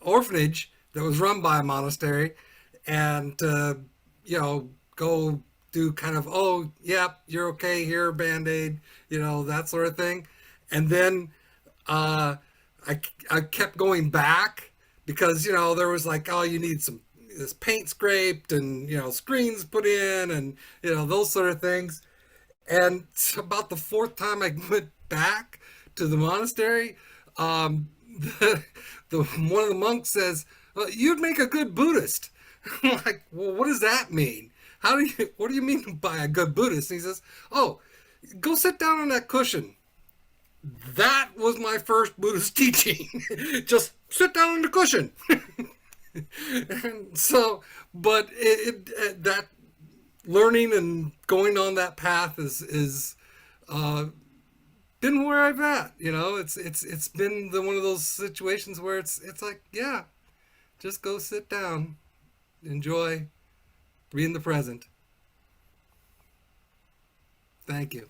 orphanage that was run by a monastery, and go do kind of, oh, yep, you're okay here, Band-Aid, that sort of thing. And then I kept going back because, there was like, oh, you need this paint scraped and, screens put in and, those sort of things. And about the fourth time I went back to the monastery, one of the monks says, well, you'd make a good Buddhist. I'm like, well, what does that mean? What do you mean by a good Buddhist? And he says, oh, go sit down on that cushion. That was my first Buddhist teaching. Just sit down on the cushion. And so, but that learning and going on that path is been where I've at. You know, it's been one of those situations where it's like, yeah, just go sit down, enjoy, be in the present. Thank you.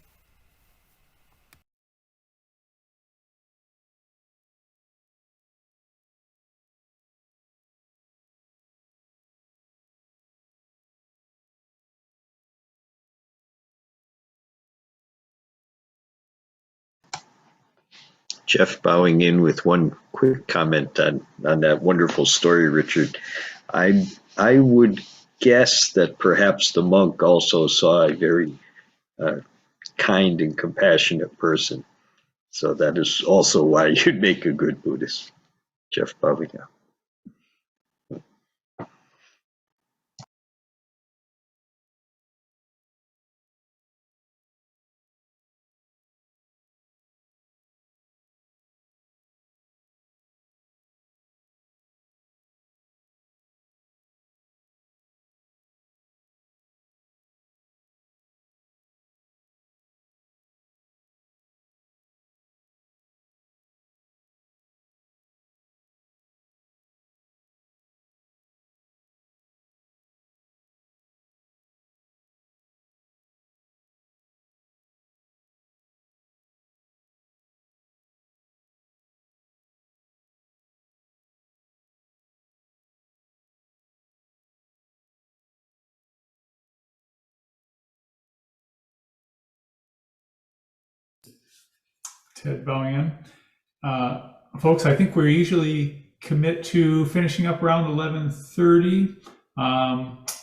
Jeff, bowing in with one quick comment on that wonderful story, Richard. I would guess that perhaps the monk also saw a very kind and compassionate person. So that is also why you'd make a good Buddhist. Jeff, bowing out. Ted bowing in. Folks, I think we usually commit to finishing up around 11:30.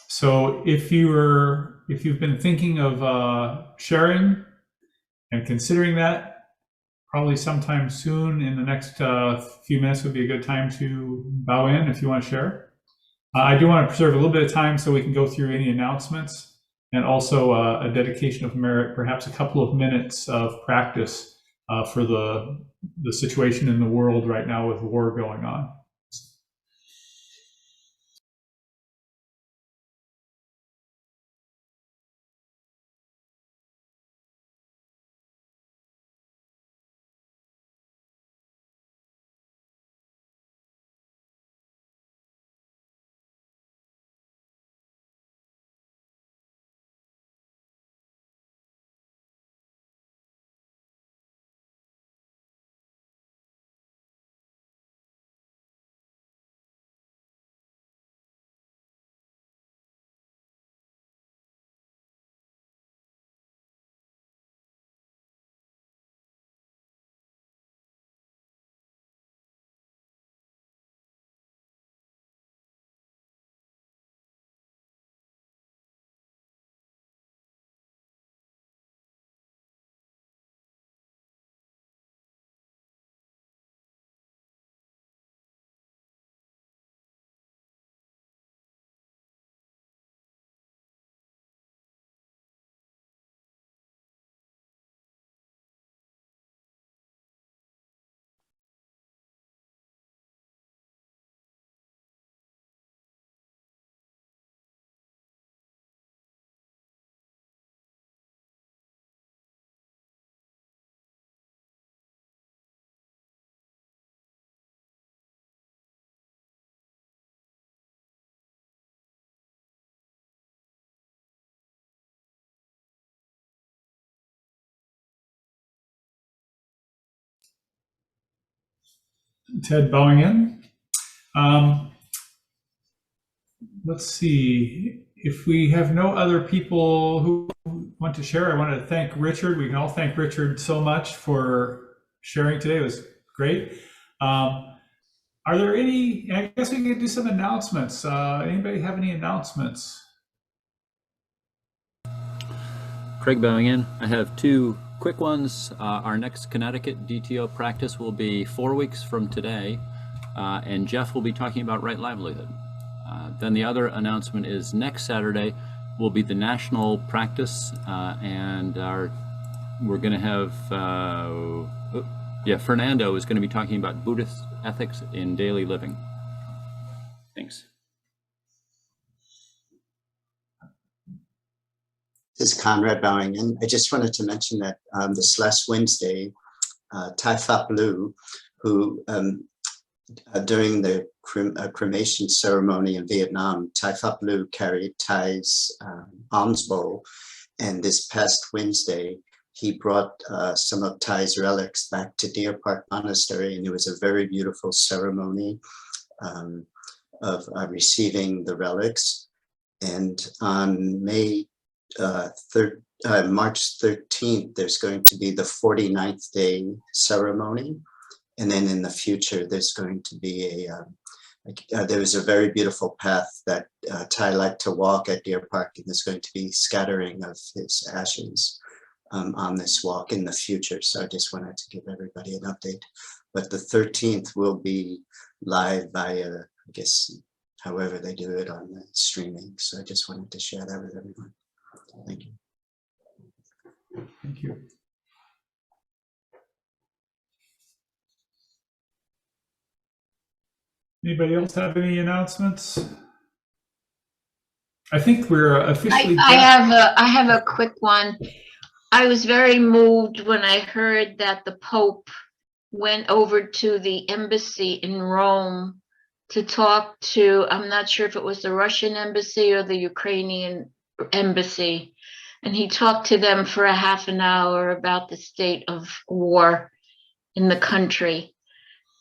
So if you've been thinking of sharing and considering that, probably sometime soon in the next few minutes would be a good time to bow in if you want to share. I do want to preserve a little bit of time so we can go through any announcements and also a dedication of merit, perhaps a couple of minutes of practice for the situation in the world right now with war going on. Ted bowing in. Let's see. If we have no other people who want to share, I want to thank Richard. We can all thank Richard so much for sharing today. It was great. Are there any, I guess we could do some announcements. Anybody have any announcements? Craig bowing in. I have two quick ones. Our next Connecticut DTO practice will be 4 weeks from today, and Jeff will be talking about right livelihood. Then the other announcement is next Saturday will be the national practice, and we're going to have, Fernando is going to be talking about Buddhist ethics in daily living. Thanks. This is Conrad bowing in. I just wanted to mention that this last Wednesday, Tai Fap Lu, who during the cremation ceremony in Vietnam, Tai Fap Lu carried Thai's alms bowl, and this past Wednesday, he brought some of Thai's relics back to Deer Park Monastery, and it was a very beautiful ceremony of receiving the relics. And on March 13th, there's going to be the 49th day ceremony. And then in the future, there's going to be there was a very beautiful path that Thai liked to walk at Deer Park, and there's going to be scattering of his ashes on this walk in the future. So I just wanted to give everybody an update. But the 13th will be live via, I guess, however they do it on the streaming. So I just wanted to share that with everyone. Thank you. Thank you. Anybody else have any announcements? I think we're officially. I have a quick one. I was very moved when I heard that the Pope went over to the embassy in Rome to talk to, I'm not sure if it was the Russian embassy or the Ukrainian embassy, and he talked to them for a half an hour about the state of war in the country.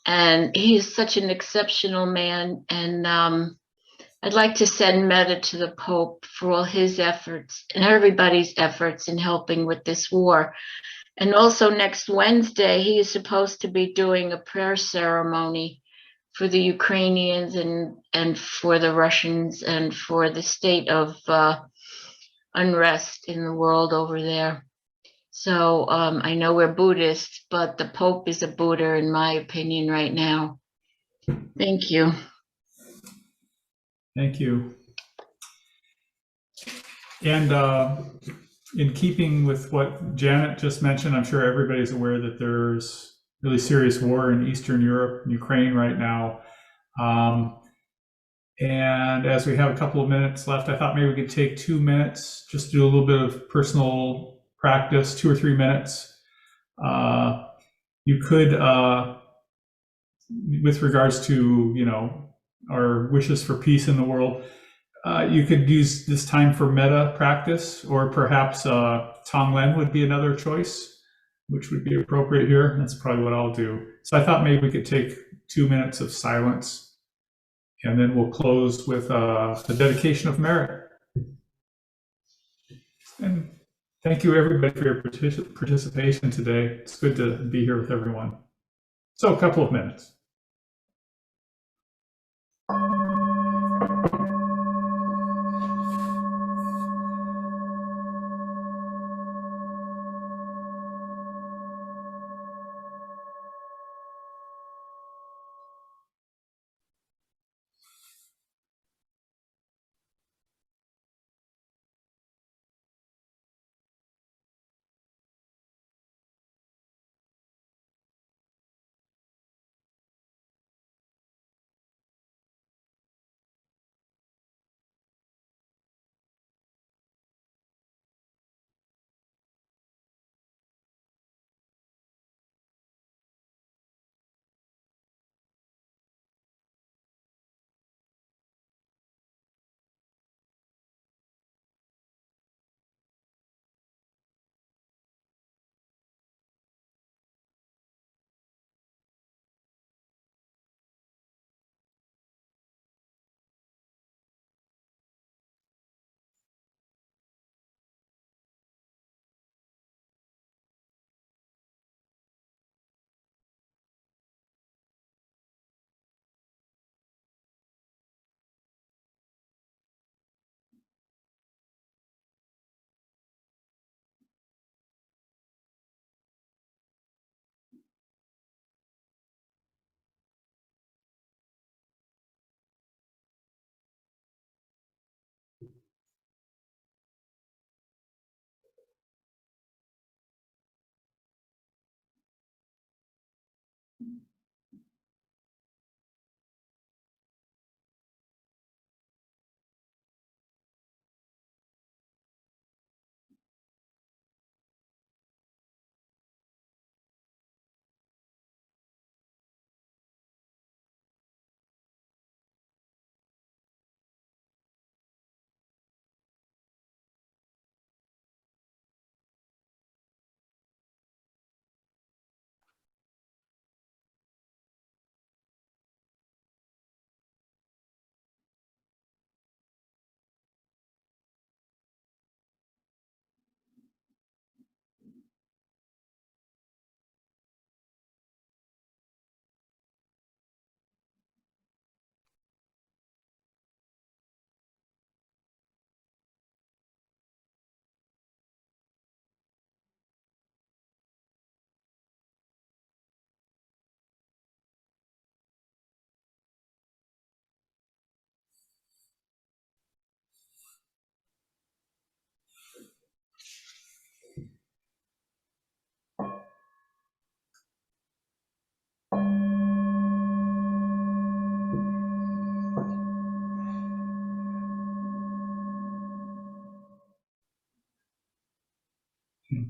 And he is such an exceptional man, and I'd like to send metta to the Pope for all his efforts and everybody's efforts in helping with this war. And also next Wednesday, he is supposed to be doing a prayer ceremony for the Ukrainians and for the Russians and for the state of unrest in the world over there. So I know we're Buddhists, but the Pope is a Buddha, in my opinion, right now. Thank you. Thank you. And in keeping with what Janet just mentioned, I'm sure everybody's aware that there's really serious war in Eastern Europe and Ukraine right now. And as we have a couple of minutes left, I thought maybe we could take 2 minutes, just do a little bit of personal practice, 2 or 3 minutes. You could, with regards to, our wishes for peace in the world, you could use this time for metta practice, or perhaps Tonglen would be another choice, which would be appropriate here. That's probably what I'll do. So I thought maybe we could take 2 minutes of silence, and then we'll close with the dedication of merit. And thank you, everybody, for your participation today. It's good to be here with everyone. So a couple of minutes.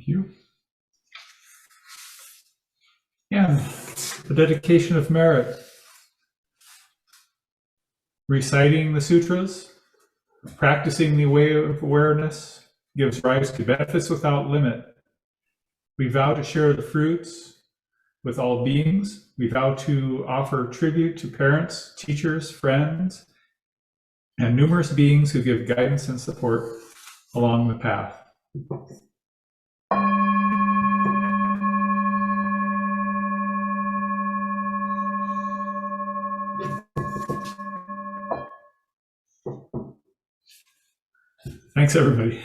Thank you. And the dedication of merit. Reciting the sutras, practicing the way of awareness gives rise to benefits without limit. We vow to share the fruits with all beings. We vow to offer tribute to parents, teachers, friends, and numerous beings who give guidance and support along the path. Thanks, everybody.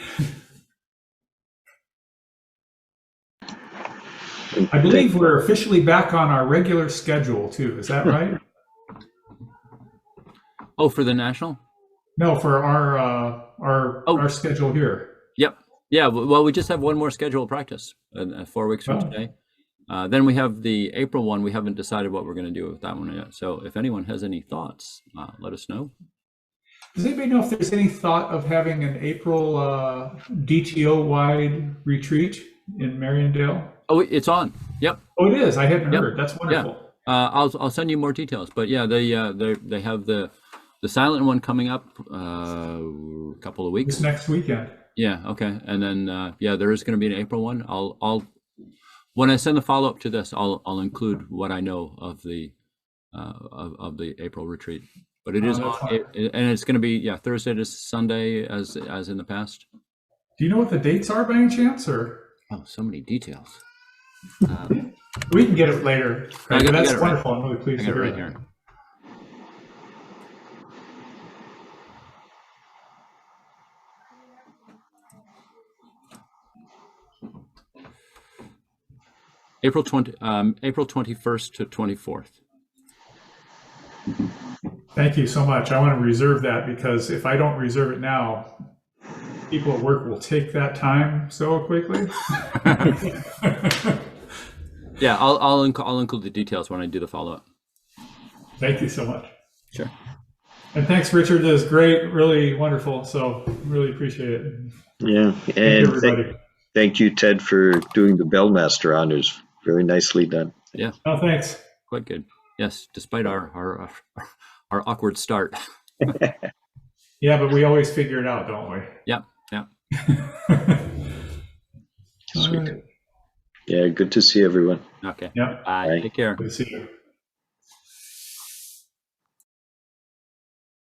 I believe we're officially back on our regular schedule too. Is that right? Oh, for the national? No, for our schedule here. Yep. Yeah. Well, we just have one more scheduled practice, 4 weeks from Oh. today. Then we have the April one. We haven't decided what we're going to do with that one yet. So if anyone has any thoughts, let us know. Does anybody know if there's any thought of having an April DTO-wide retreat in Mariondale? Oh, it's on. Yep. Oh, it is. I hadn't Yep. heard. That's wonderful. I'll send you more details. But yeah, they have the silent one coming up a couple of weeks. This next weekend. Yeah. Okay. And then there is going to be an April one. I'll when I send the follow up to this, I'll include what I know of the April retreat. But it is on, and it's going to be Thursday to Sunday as in the past. Do you know what the dates are by any chance, or? Oh, so many details. We can get it later. I got That's it wonderful. right. I'm really pleased I to got it hear right that. here. April 21st to 24th. Thank you so much. I want to reserve that because if I don't reserve it now, people at work will take that time so quickly. Yeah, I'll include the details when I do the follow up. Thank you so much. Sure. And thanks, Richard. That was great, really wonderful. So really appreciate it. Yeah, Thank you, and everybody. thank you, Ted, for doing the Bellmaster honors. Very nicely done. Yeah. Oh, thanks. Quite good. Yes, despite our awkward start. Yeah, but we always figure it out, don't we? Yeah. Yeah. All right. Yeah, good to see everyone. Okay. Yeah. Bye. Bye. Take care. Good to see you.